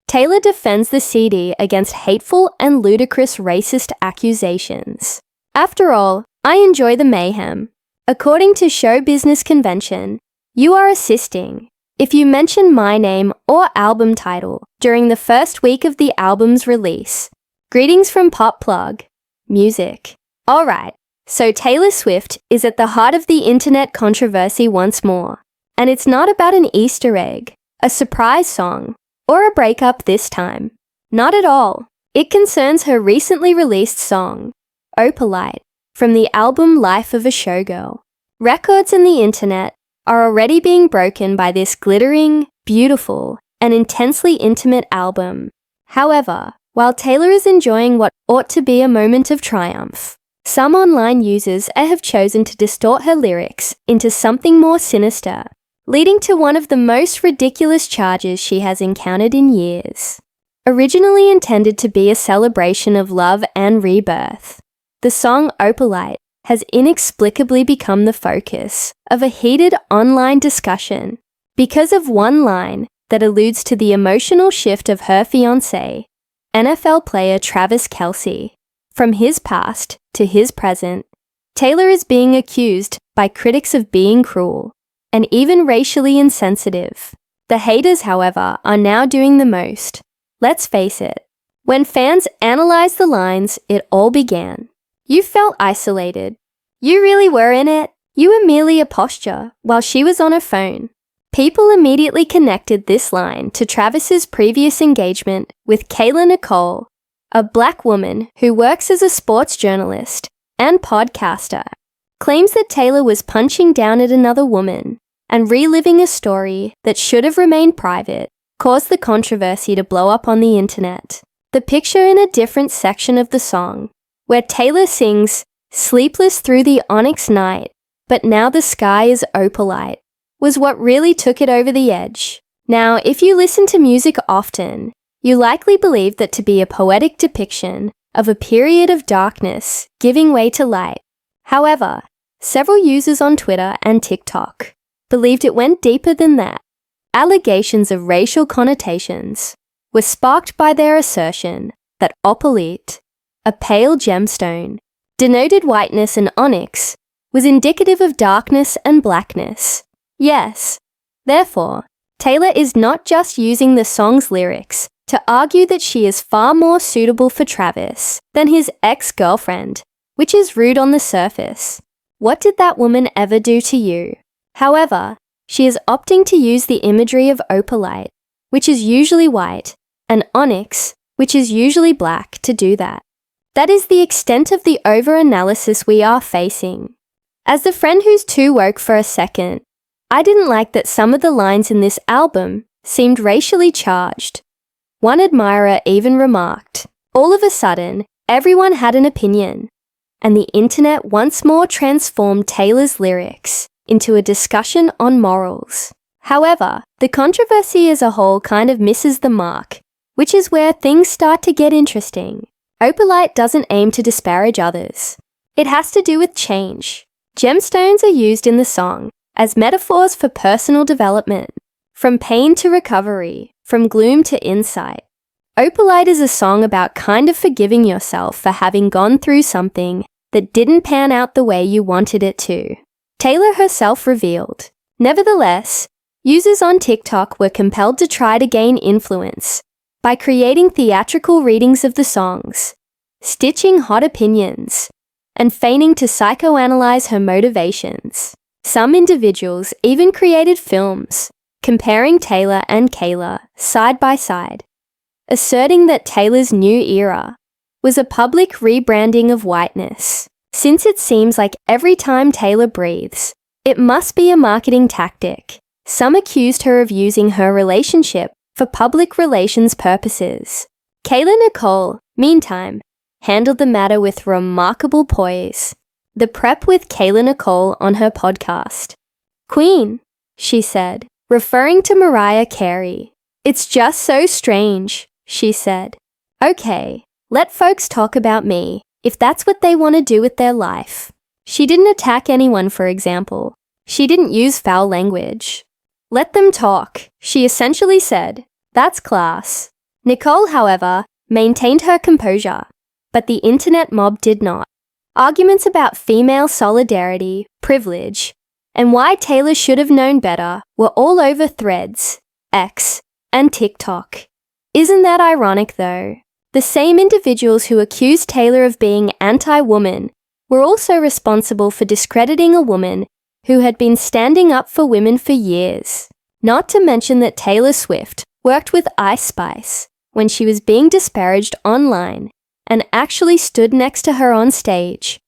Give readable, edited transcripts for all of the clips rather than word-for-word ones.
Taylor defends the CD against hateful and ludicrous racist accusations. After all, I enjoy the mayhem. According to show business convention, you are assisting if you mention my name or album title during the first week of the album's release. Greetings from Popplug. Music. Alright, so Taylor Swift is at the heart of the internet controversy once more. And it's not about an Easter egg, a surprise song, or a breakup this time. Not at all. It concerns her recently released song, Opalite, from the album Life of a Showgirl. Records and the internet are already being broken by this glittering, beautiful, and intensely intimate album. However, while Taylor is enjoying what ought to be a moment of triumph, some online users have chosen to distort her lyrics into something more sinister, leading to one of the most ridiculous charges she has encountered in years. Originally intended to be a celebration of love and rebirth, the song Opalite has inexplicably become the focus of a heated online discussion because of one line that alludes to the emotional shift of her fiancé, NFL player Travis Kelce. From his past to his present, Taylor is being accused by critics of being cruel and even racially insensitive. The haters, however, are now doing the most. Let's face it. When fans analyzed the lines, it all began. You felt isolated. You really were in it. You were merely a posture while she was on her phone. People immediately connected this line to Travis's previous engagement with Kayla Nicole, a black woman who works as a sports journalist and podcaster, claims that Taylor was punching down at another woman and reliving a story that should have remained private caused the controversy to blow up on the internet. The picture in a different section of the song, where Taylor sings "Sleepless through the onyx night, but now the sky is opalite," was what really took it over the edge. Now, if you listen to music often, you likely believe that to be a poetic depiction of a period of darkness giving way to light. However, several users on Twitter and TikTok believed it went deeper than that. Allegations of racial connotations were sparked by their assertion that opalite, a pale gemstone, denoted whiteness, and onyx was indicative of darkness and blackness. Yes, therefore, Taylor is not just using the song's lyrics to argue that she is far more suitable for Travis than his ex-girlfriend, which is rude on the surface. What did that woman ever do to you? However, she is opting to use the imagery of opalite, which is usually white, and onyx, which is usually black, to do that. That is the extent of the over-analysis we are facing. As the friend who's too woke for a second, I didn't like that some of the lines in this album seemed racially charged. One admirer even remarked, "All of a sudden, everyone had an opinion," and the internet once more transformed Taylor's lyrics into a discussion on morals. However, the controversy as a whole kind of misses the mark, which is where things start to get interesting. Opalite doesn't aim to disparage others. It has to do with change. Gemstones are used in the song as metaphors for personal development, from pain to recovery, from gloom to insight. Opalite is a song about kind of forgiving yourself for having gone through something that didn't pan out the way you wanted it to. Taylor herself revealed. Nevertheless, users on TikTok were compelled to try to gain influence by creating theatrical readings of the songs, stitching hot opinions, and feigning to psychoanalyze her motivations. Some individuals even created films comparing Taylor and Kayla side by side, asserting that Taylor's new era was a public rebranding of whiteness, since it seems like every time Taylor breathes, it must be a marketing tactic. Some accused her of using her relationship for public relations purposes. Kayla Nicole, meantime, handled the matter with remarkable poise. The Prep with Kayla Nicole on her podcast. "Queen," she said, referring to Mariah Carey. "It's just so strange," she said. "Okay, let folks talk about me, if that's what they want to do with their life." She didn't attack anyone, for example. She didn't use foul language. "Let them talk," she essentially said. "That's class." Nicole, however, maintained her composure, but the internet mob did not. Arguments about female solidarity, privilege, and why Taylor should have known better were all over Threads, X, and TikTok. Isn't that ironic though? The same individuals who accused Taylor of being anti-woman were also responsible for discrediting a woman who had been standing up for women for years. Not to mention that Taylor Swift worked with Ice Spice when she was being disparaged online and actually stood next to her on stage.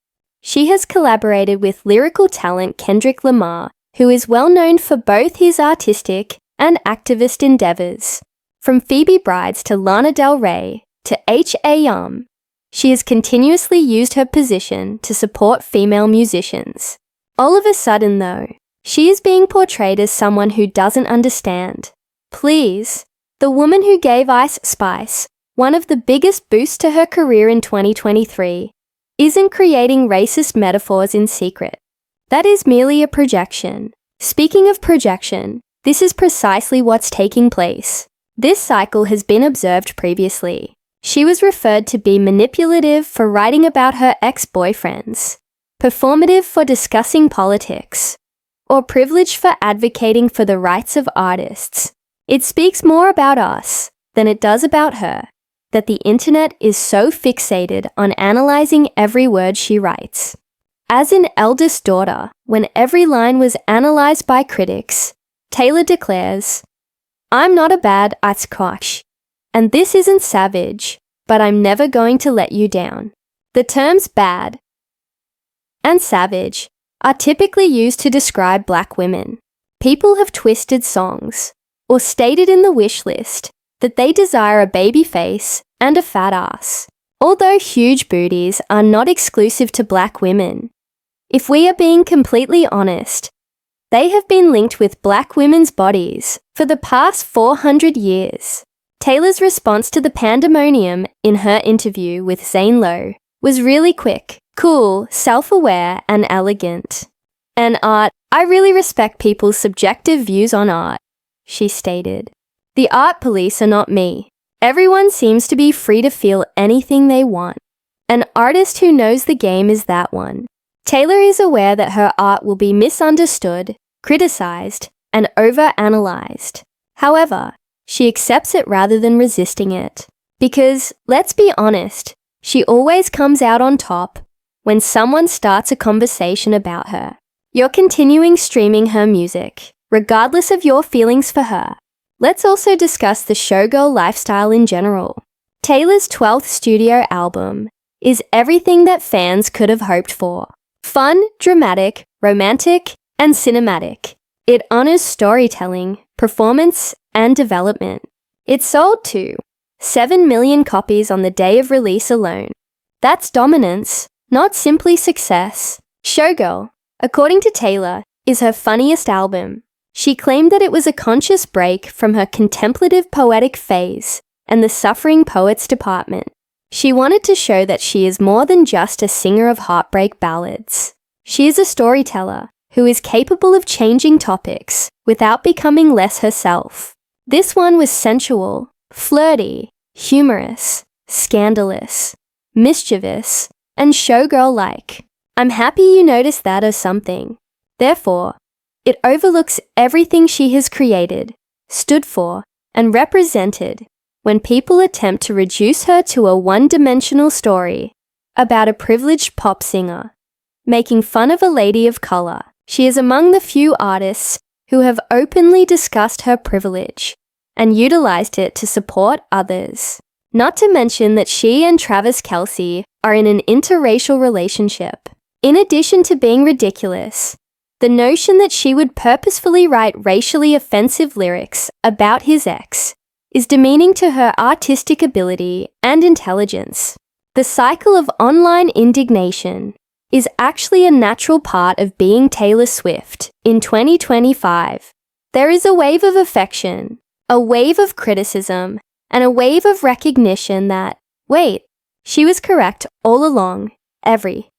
She has collaborated with lyrical talent Kendrick Lamar, who is well known for both his artistic and activist endeavors. From Phoebe Bridgers to Lana Del Rey to H.A. She has continuously used her position to support female musicians. All of a sudden, though, she is being portrayed as someone who doesn't understand. Please, the woman who gave Ice Spice one of the biggest boosts to her career in 2023 isn't creating racist metaphors in secret. That is merely a projection. Speaking of projection, this is precisely what's taking place. This cycle has been observed previously. She was referred to be manipulative for writing about her ex-boyfriends, performative for discussing politics, or privileged for advocating for the rights of artists. It speaks more about us than it does about her, that the internet is so fixated on analyzing every word she writes. As an eldest daughter, when every line was analyzed by critics, Taylor declares, "I'm not a bad ice coach, and this isn't savage, but I'm never going to let you down." The terms bad and savage are typically used to describe black women. People have twisted songs or stated in the wish list that they desire a baby face and a fat ass. Although huge booties are not exclusive to black women, if we are being completely honest, they have been linked with black women's bodies for the past 400 years. Taylor's response to the pandemonium in her interview with Zane Lowe was really quick, cool, self-aware, and elegant. "And art, I really respect people's subjective views on art," she stated. "The art police are not me. Everyone seems to be free to feel anything they want. An artist who knows the game is that one." Taylor is aware that her art will be misunderstood, criticized, and over-analyzed. However, she accepts it rather than resisting it. Because, let's be honest, she always comes out on top when someone starts a conversation about her. You're continuing streaming her music, regardless of your feelings for her. Let's also discuss the showgirl lifestyle in general. Taylor's 12th studio album is everything that fans could have hoped for. Fun, dramatic, romantic, and cinematic. It honors storytelling, performance, and development. It sold 7 million copies on the day of release alone. That's dominance, not simply success. Showgirl, according to Taylor, is her funniest album. She claimed that it was a conscious break from her contemplative poetic phase and the suffering poets department. She wanted to show that she is more than just a singer of heartbreak ballads. She is a storyteller who is capable of changing topics without becoming less herself. This one was sensual, flirty, humorous, scandalous, mischievous, and showgirl-like. I'm happy you noticed that or something. Therefore, it overlooks everything she has created, stood for, and represented when people attempt to reduce her to a one-dimensional story about a privileged pop singer. Making fun of a lady of color, she is among the few artists who have openly discussed her privilege and utilized it to support others. Not to mention that she and Travis Kelce are in an interracial relationship. In addition to being ridiculous, the notion that she would purposefully write racially offensive lyrics about his ex is demeaning to her artistic ability and intelligence. The cycle of online indignation is actually a natural part of being Taylor Swift in 2025. There is a wave of affection, a wave of criticism, and a wave of recognition that, wait, she was correct all along, every